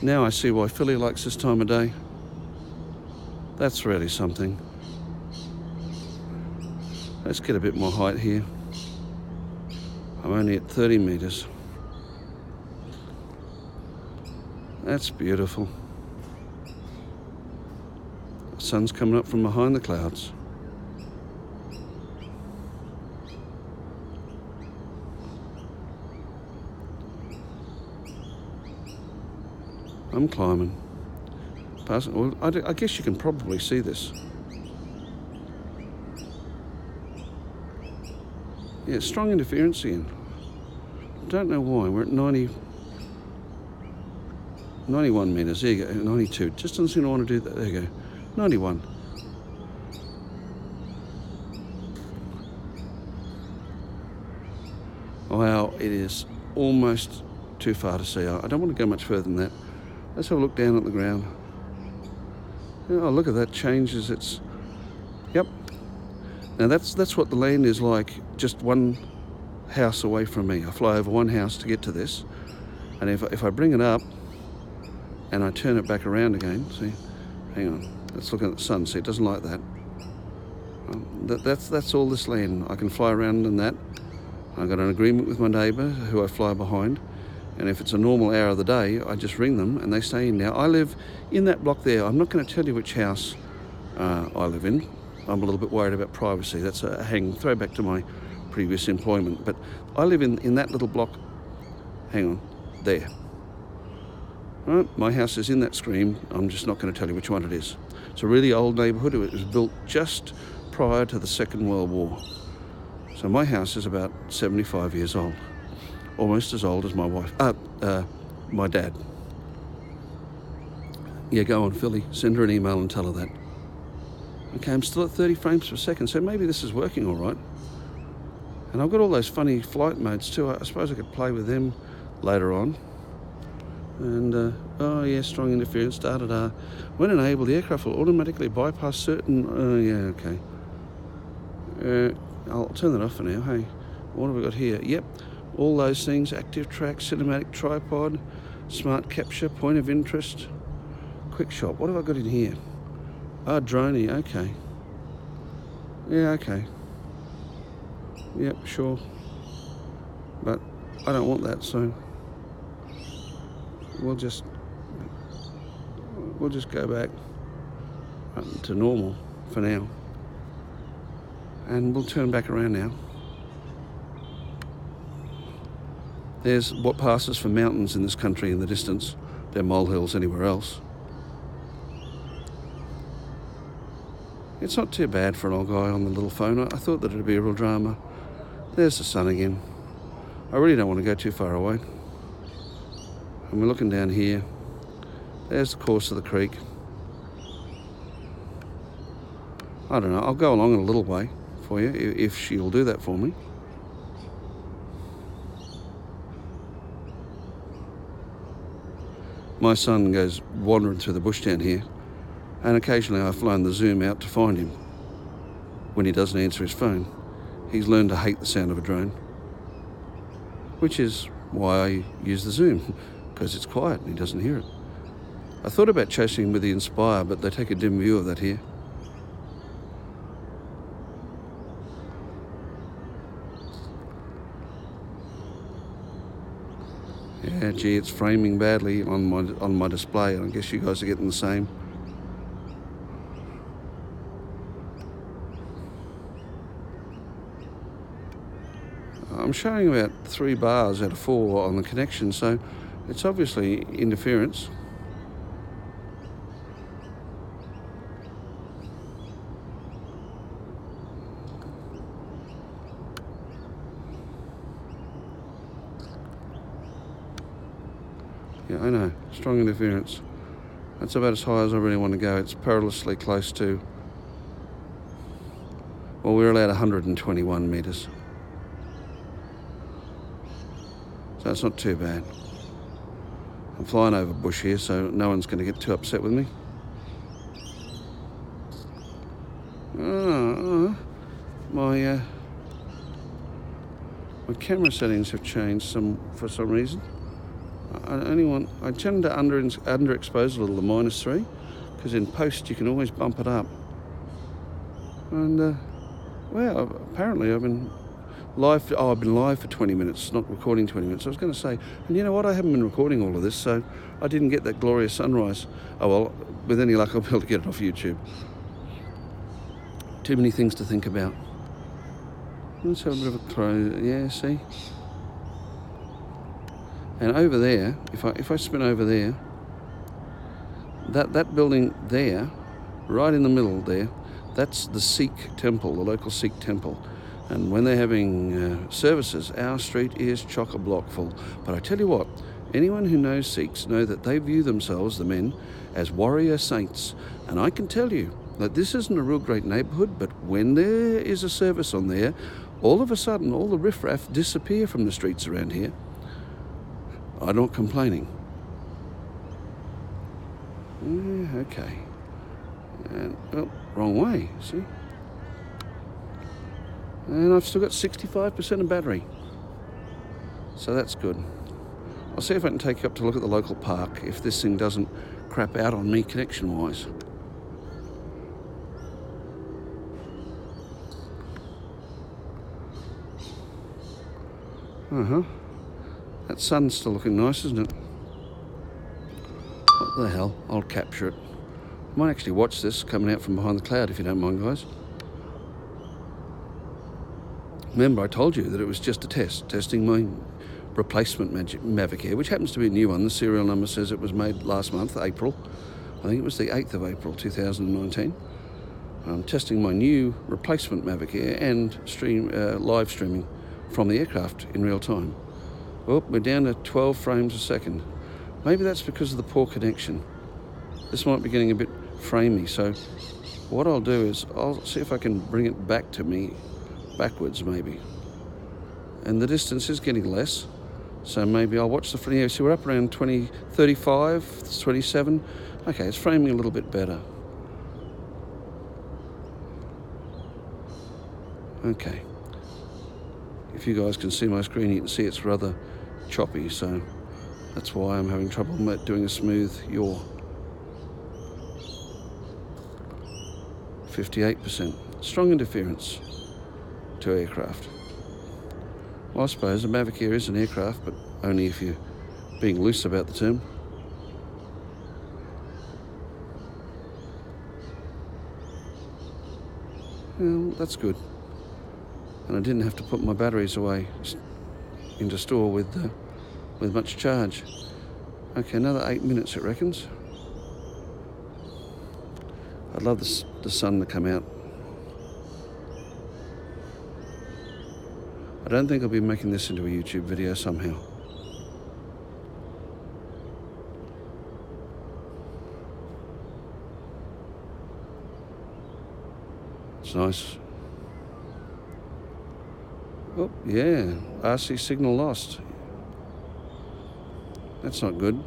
Now I see why Philly likes this time of day. That's really something. Let's get a bit more height here. I'm only at 30 metres. That's beautiful. The sun's coming up from behind the clouds. I'm climbing. Well, I guess you can probably see this. Yeah, strong interference again. Don't know why. We're at 91 metres. There you go. 92. Just doesn't seem to want to do that. There you go. 91. Wow, it is almost too far to see. I don't want to go much further than that. Let's have a look down at the ground. Oh, look at that. Changes its... Yep. Now that's what the land is like, just one house away from me. I fly over one house to get to this, and if I bring it up and I turn it back around again, see, hang on, let's look at the sun. See, it doesn't like that. That's all this land. I can fly around in that. I've got an agreement with my neighbour who I fly behind, and if it's a normal hour of the day, I just ring them and they stay in. Now I live in that block there. I'm not going to tell you which house I live in. I'm a little bit worried about privacy. That's a throwback to my previous employment. But I live in that little block. Hang on, there. All right, my house is in that stream. I'm just not going to tell you which one it is. It's a really old neighbourhood. It was built just prior to the Second World War. So my house is about 75 years old. Almost as old as my wife. My dad. Yeah, go on, Philly. Send her an email and tell her that. Okay, I'm still at 30 frames per second, so maybe this is working all right. And I've got all those funny flight modes too. I suppose I could play with them later on. And, oh yeah, strong interference, da-da-da. When enabled, the aircraft will automatically bypass certain... yeah, okay. I'll turn that off for now. Hey, what have we got here? Yep, all those things. Active track, cinematic tripod, smart capture, point of interest, quick shot. What have I got in here? Droney, okay. Yeah, okay. Yep, sure. But I don't want that, so we'll just go back to normal for now. And we'll turn back around now. There's what passes for mountains in this country in the distance. They're molehills anywhere else. It's not too bad for an old guy on the little phone. I thought that it'd be a real drama. There's the sun again. I really don't want to go too far away. And we're looking down here. There's the course of the creek. I don't know, I'll go along in a little way for you if she'll do that for me. My son goes wandering through the bush down here, and occasionally I've flown the Zoom out to find him when he doesn't answer his phone. He's learned to hate the sound of a drone, which is why I use the Zoom, because it's quiet and he doesn't hear it. I thought about chasing him with the Inspire, but they take a dim view of that here. Yeah, gee, it's framing badly on my display, and I guess you guys are getting the same. I'm showing about 3 bars out of 4 on the connection, so it's obviously interference. Yeah, I know, strong interference. That's about as high as I really want to go. It's perilously close to... Well, we're allowed 121 metres. So it's not too bad. I'm flying over bush here, so no one's going to get too upset with me. My camera settings have changed for some reason. I tend to underexpose a little the -3, because in post you can always bump it up. And well, apparently I've been live. I've been live for 20 minutes, not recording 20 minutes. I was going to say, and you know what? I haven't been recording all of this, so I didn't get that glorious sunrise. Oh well, with any luck, I'll be able to get it off YouTube. Too many things to think about. Let's have a bit of a close. Yeah, see. And over there, if I spin over there, that building there, right in the middle there, that's the Sikh temple, the local Sikh temple. And when they're having services, our street is chock-a-block full. But I tell you what, anyone who knows Sikhs know that they view themselves, the men, as warrior saints. And I can tell you that this isn't a real great neighbourhood, but when there is a service on there, all of a sudden all the riffraff disappear from the streets around here. I'm not complaining. Yeah, okay. And, oh, wrong way, see? And I've still got 65% of battery. So that's good. I'll see if I can take you up to look at the local park if this thing doesn't crap out on me connection-wise. That sun's still looking nice, isn't it? What the hell? I'll capture it. I might actually watch this coming out from behind the cloud if you don't mind, guys. Remember, I told you that it was just a test, testing my replacement Mavic Air, which happens to be a new one. The serial number says it was made last month, April. I think it was the 8th of April, 2019. I'm testing my new replacement Mavic Air and live streaming from the aircraft in real time. Oh, we're down to 12 frames a second. Maybe that's because of the poor connection. This might be getting a bit framey, so what I'll do is I'll see if I can bring it back to me, backwards maybe. And the distance is getting less, so maybe I'll watch the frame. Yeah, see, we're up around 20, 35, 27. Okay, it's framing a little bit better. Okay. If you guys can see my screen, you can see it's rather choppy, so that's why I'm having trouble doing a smooth yaw. 58%. Strong interference to aircraft. Well, I suppose a Mavic Air is an aircraft, but only if you're being loose about the term. Well, that's good. And I didn't have to put my batteries away into store with much charge. Okay, another 8 minutes, it reckons. I'd love the sun to come out. I don't think I'll be making this into a YouTube video somehow. It's nice. Oh, yeah, RC signal lost. That's not good.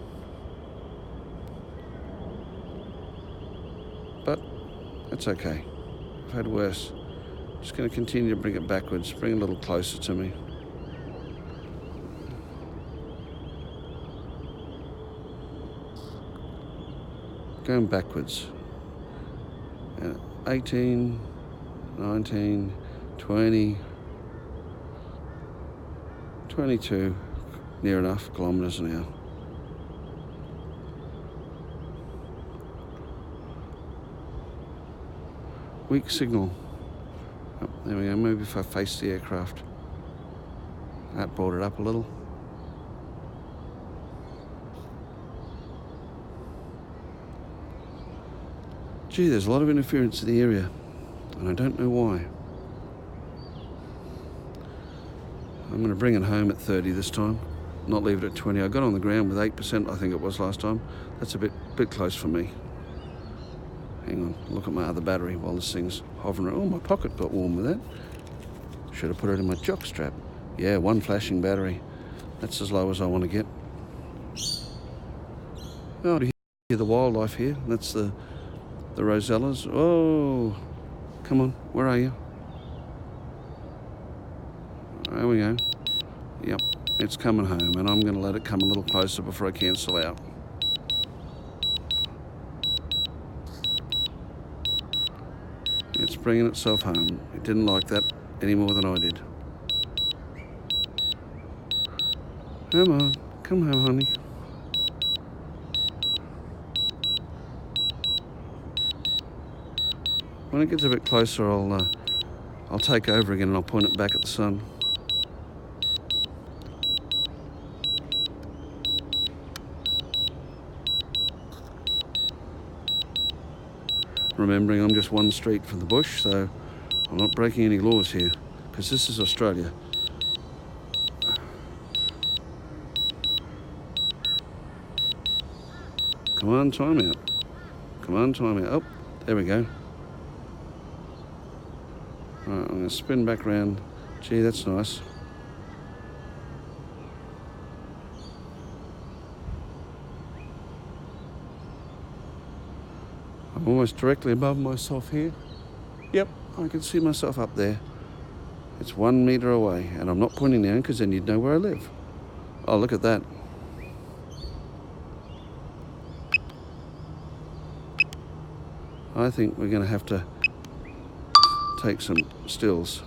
But that's okay. I've had worse. Just going to continue to bring it backwards, bring it a little closer to me. Going backwards. 18, 19, 20, 22, near enough kilometres an hour. Weak signal. Oh, there we go. Maybe if I face the aircraft. That brought it up a little. Gee, there's a lot of interference in the area, and I don't know why. I'm going to bring it home at 30 this time, not leave it at 20. I got on the ground with 8%, I think it was last time. That's a bit close for me. Hang on, look at my other battery while this thing's hovering. Oh, my pocket got warm with that. Should have put it in my jock strap. Yeah, one flashing battery. That's as low as I want to get. Oh, to hear the wildlife here. That's the rosellas. Oh, come on, where are you? There we go. Yep, It's coming home, and I'm going to let it come a little closer before I cancel out. It's bringing itself home. It didn't like that any more than I did. Come on, come home, honey. When it gets a bit closer, I'll take over again and I'll point it back at the sun. Remembering I'm just one street from the bush, so I'm not breaking any laws here, because this is Australia. Come on, time out. Come on, time out. Oh, there we go. Right, I'm going to spin back around. Gee, that's nice. I'm almost directly above myself here. Yep, I can see myself up there. It's 1 metre away, and I'm not pointing down because then you'd know where I live. Oh, look at that. I think we're going to have to take some stills.